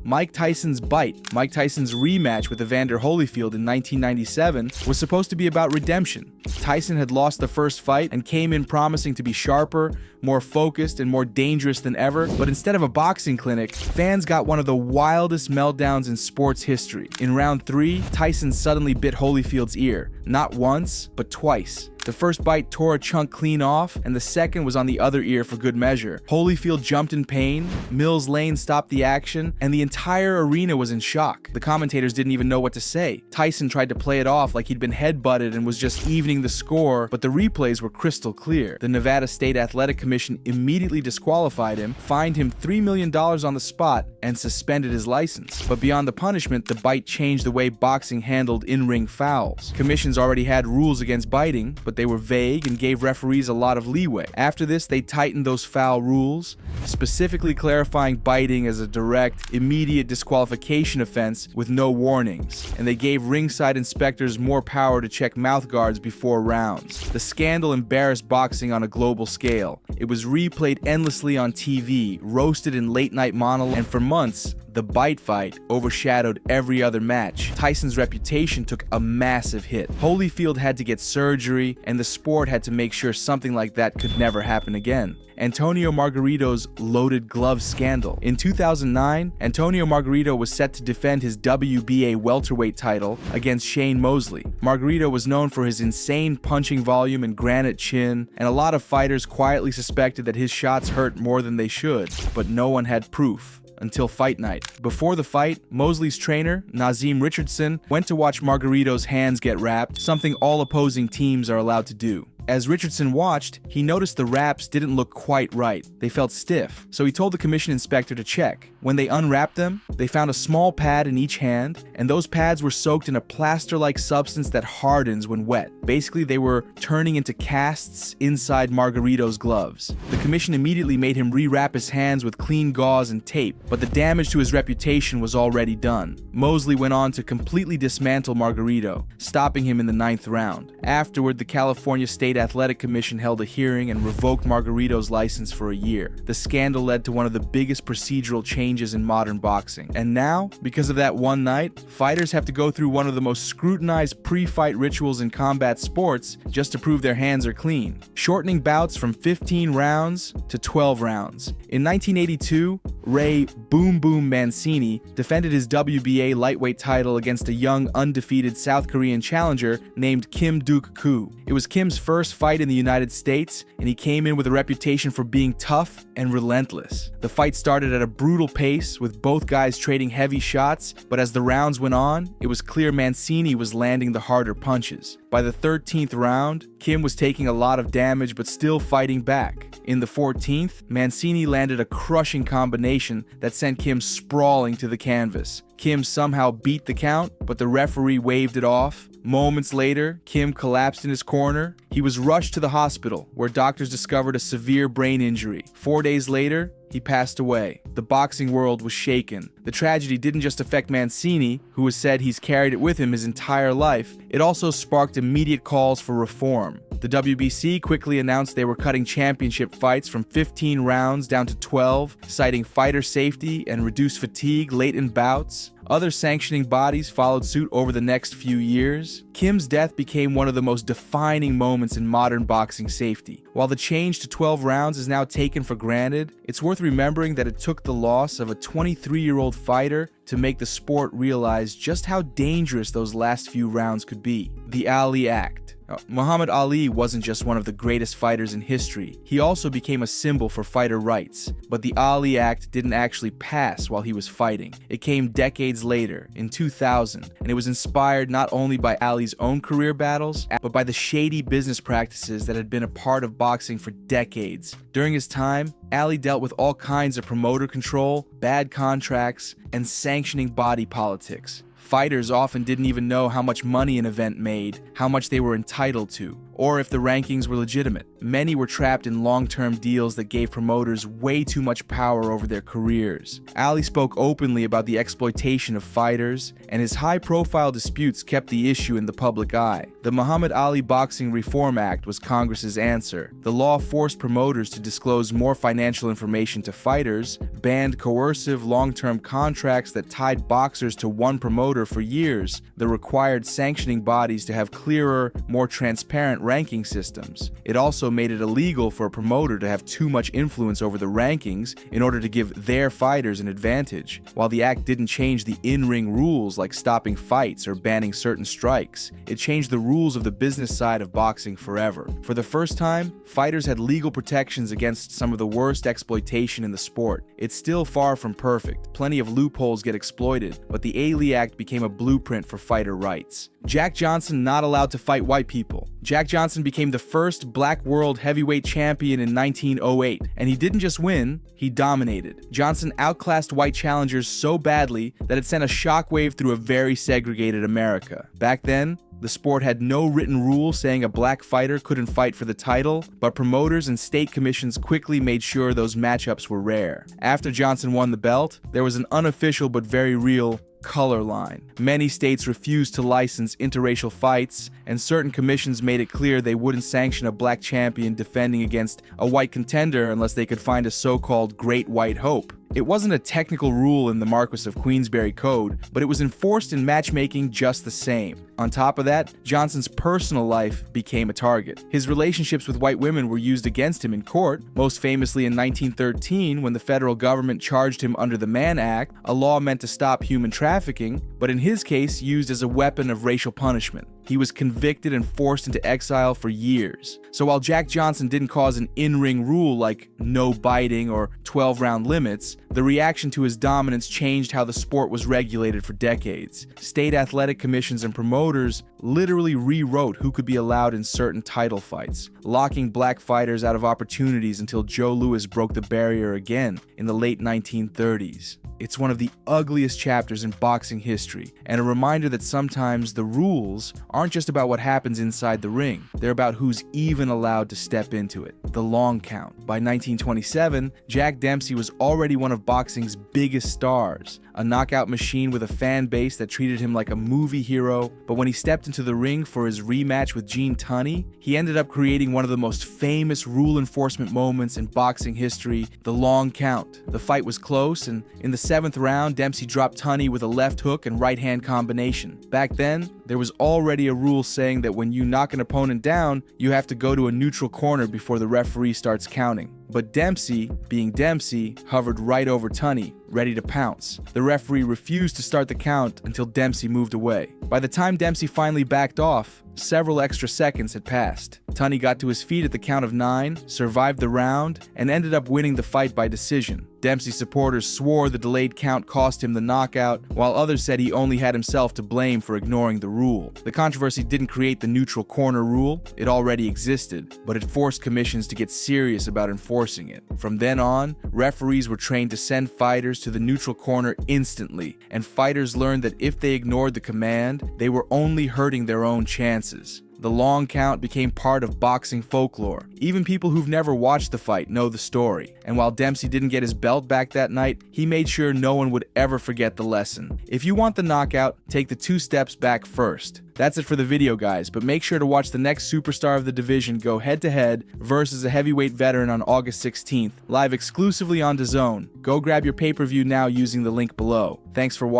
Mike Tyson's bite, Mike Tyson's rematch with Evander Holyfield in 1997, was supposed to be about redemption. Tyson had lost the first fight and came in promising to be sharper, more focused, and more dangerous than ever, but instead of a boxing clinic, fans got one of the wildest meltdowns in sports history. In round 3, Tyson suddenly bit Holyfield's ear, not once, but twice. The first bite tore a chunk clean off, and the second was on the other ear for good measure. Holyfield jumped in pain, Mills Lane stopped the action, and the entire arena was in shock. The commentators didn't even know what to say. Tyson tried to play it off like he'd been headbutted and was just evening the score, but the replays were crystal clear. The Nevada State Athletic Commission immediately disqualified him, fined him $3 million on the spot, and suspended his license. But beyond the punishment, the bite changed the way boxing handled in-ring fouls. Commissions already had rules against biting, but they were vague and gave referees a lot of leeway. After this, they tightened those foul rules, specifically clarifying biting as a direct, immediate disqualification offense with no warnings, and they gave ringside inspectors more power to check mouth guards before rounds. The scandal embarrassed boxing on a global scale. It was replayed endlessly on TV, roasted in late-night monologues, and for months, the bite fight overshadowed every other match. Tyson's reputation took a massive hit. Holyfield had to get surgery, and the sport had to make sure something like that could never happen again. Antonio Margarito's loaded glove scandal. In 2009, Antonio Margarito was set to defend his WBA welterweight title against Shane Mosley. Margarito was known for his insane punching volume and granite chin, and a lot of fighters quietly suspected that his shots hurt more than they should, but no one had proof. Until fight night. Before the fight, Mosley's trainer, Nazim Richardson, went to watch Margarito's hands get wrapped, something all opposing teams are allowed to do. As Richardson watched, he noticed the wraps didn't look quite right. They felt stiff, so he told the commission inspector to check. When they unwrapped them, they found a small pad in each hand, and those pads were soaked in a plaster-like substance that hardens when wet. Basically, they were turning into casts inside Margarito's gloves. The commission immediately made him rewrap his hands with clean gauze and tape, but the damage to his reputation was already done. Mosley went on to completely dismantle Margarito, stopping him in the 9th round. Afterward, the California State Athletic Commission held a hearing and revoked Margarito's license for a year. The scandal led to one of the biggest procedural changes in modern boxing. And now, because of that one night, fighters have to go through one of the most scrutinized pre-fight rituals in combat sports just to prove their hands are clean, shortening bouts from 15 rounds to 12 rounds. In 1982, Ray Boom Boom Mancini defended his WBA lightweight title against a young, undefeated South Korean challenger named Kim Duk-koo. It was Kim's first fight in the United States, and he came in with a reputation for being tough and relentless. The fight started at a brutal pace, with both guys trading heavy shots, but as the rounds went on, it was clear Mancini was landing the harder punches. By the 13th round, Kim was taking a lot of damage but still fighting back. In the 14th, Mancini landed a crushing combination that sent Kim sprawling to the canvas. Kim somehow beat the count, but the referee waved it off. Moments later, Kim collapsed in his corner. He was rushed to the hospital, where doctors discovered a severe brain injury. 4 days later, he passed away. The boxing world was shaken. The tragedy didn't just affect Mancini, who has said he's carried it with him his entire life. It also sparked immediate calls for reform. The WBC quickly announced they were cutting championship fights from 15 rounds down to 12, citing fighter safety and reduced fatigue late in bouts. Other sanctioning bodies followed suit over the next few years. Kim's death became one of the most defining moments in modern boxing safety. While the change to 12 rounds is now taken for granted, it's worth remembering that it took the loss of a 23-year-old fighter to make the sport realize just how dangerous those last few rounds could be. The Ali Act. Muhammad Ali wasn't just one of the greatest fighters in history, he also became a symbol for fighter rights. But the Ali Act didn't actually pass while he was fighting. It came decades later, in 2000, and it was inspired not only by Ali's own career battles, but by the shady business practices that had been a part of boxing for decades. During his time, Ali dealt with all kinds of promoter control, bad contracts, and sanctioning body politics. Fighters often didn't even know how much money an event made, how much they were entitled to, or if the rankings were legitimate. many were trapped in long-term deals that gave promoters way too much power over their careers. Ali spoke openly about the exploitation of fighters, and his high-profile disputes kept the issue in the public eye. The Muhammad Ali Boxing Reform Act was Congress's answer. The law forced promoters to disclose more financial information to fighters, banned coercive long-term contracts that tied boxers to one promoter for years, that required sanctioning bodies to have clearer, more transparent ranking systems. It also made it illegal for a promoter to have too much influence over the rankings in order to give their fighters an advantage. While the act didn't change the in-ring rules like stopping fights or banning certain strikes, it changed the rules of the business side of boxing forever. For the first time, fighters had legal protections against some of the worst exploitation in the sport. It's still far from perfect. Plenty of loopholes get exploited, but the Ali Act became a blueprint for fighter rights. Jack Johnson not allowed to fight white people. Jack Johnson became the first black world heavyweight champion in 1908, and he didn't just win, he dominated. Johnson outclassed white challengers so badly that it sent a shockwave through a very segregated America. Back then, the sport had no written rule saying a black fighter couldn't fight for the title, but promoters and state commissions quickly made sure those matchups were rare. After Johnson won the belt, there was an unofficial but very real color line. Many states refused to license interracial fights, and certain commissions made it clear they wouldn't sanction a black champion defending against a white contender unless they could find a so-called Great White Hope. It wasn't a technical rule in the Marquess of Queensberry Code, but it was enforced in matchmaking just the same. On top of that, Johnson's personal life became a target. His relationships with white women were used against him in court, most famously in 1913 when the federal government charged him under the Mann Act, a law meant to stop human trafficking, but in his case used as a weapon of racial punishment. He was convicted and forced into exile for years. So while Jack Johnson didn't cause an in-ring rule like no biting or 12-round limits, the reaction to his dominance changed how the sport was regulated for decades. State athletic commissions and promoters literally rewrote who could be allowed in certain title fights, locking black fighters out of opportunities until Joe Louis broke the barrier again in the late 1930s. It's one of the ugliest chapters in boxing history, and a reminder that sometimes the rules aren't just about what happens inside the ring, they're about who's even allowed to step into it. The long count. By 1927, Jack Dempsey was already one of boxing's biggest stars, a knockout machine with a fan base that treated him like a movie hero, but when he stepped into the ring for his rematch with Gene Tunney, he ended up creating one of the most famous rule enforcement moments in boxing history, the long count. The fight was close, and in the 7th round, Dempsey dropped Tunney with a left hook and right hand combination. Back then, there was already a rule saying that when you knock an opponent down, you have to go to a neutral corner before the referee starts counting. But Dempsey, being Dempsey, hovered right over Tunney, ready to pounce. The referee refused to start the count until Dempsey moved away. By the time Dempsey finally backed off, several extra seconds had passed. Tunney got to his feet at the count of 9, survived the round, and ended up winning the fight by decision. Dempsey supporters swore the delayed count cost him the knockout, while others said he only had himself to blame for ignoring the rule. The controversy didn't create the neutral corner rule, it already existed, but it forced commissions to get serious about enforcing it. From then on, referees were trained to send fighters to the neutral corner instantly, and fighters learned that if they ignored the command, they were only hurting their own chances. The long count became part of boxing folklore. Even people who've never watched the fight know the story. And while Dempsey didn't get his belt back that night, he made sure no one would ever forget the lesson. If you want the knockout, take the 2 steps back first. That's it for the video, guys, but make sure to watch the next superstar of the division go head-to-head versus a heavyweight veteran on August 16th, live exclusively on DAZN. Go grab your pay-per-view now using the link below. Thanks for watching.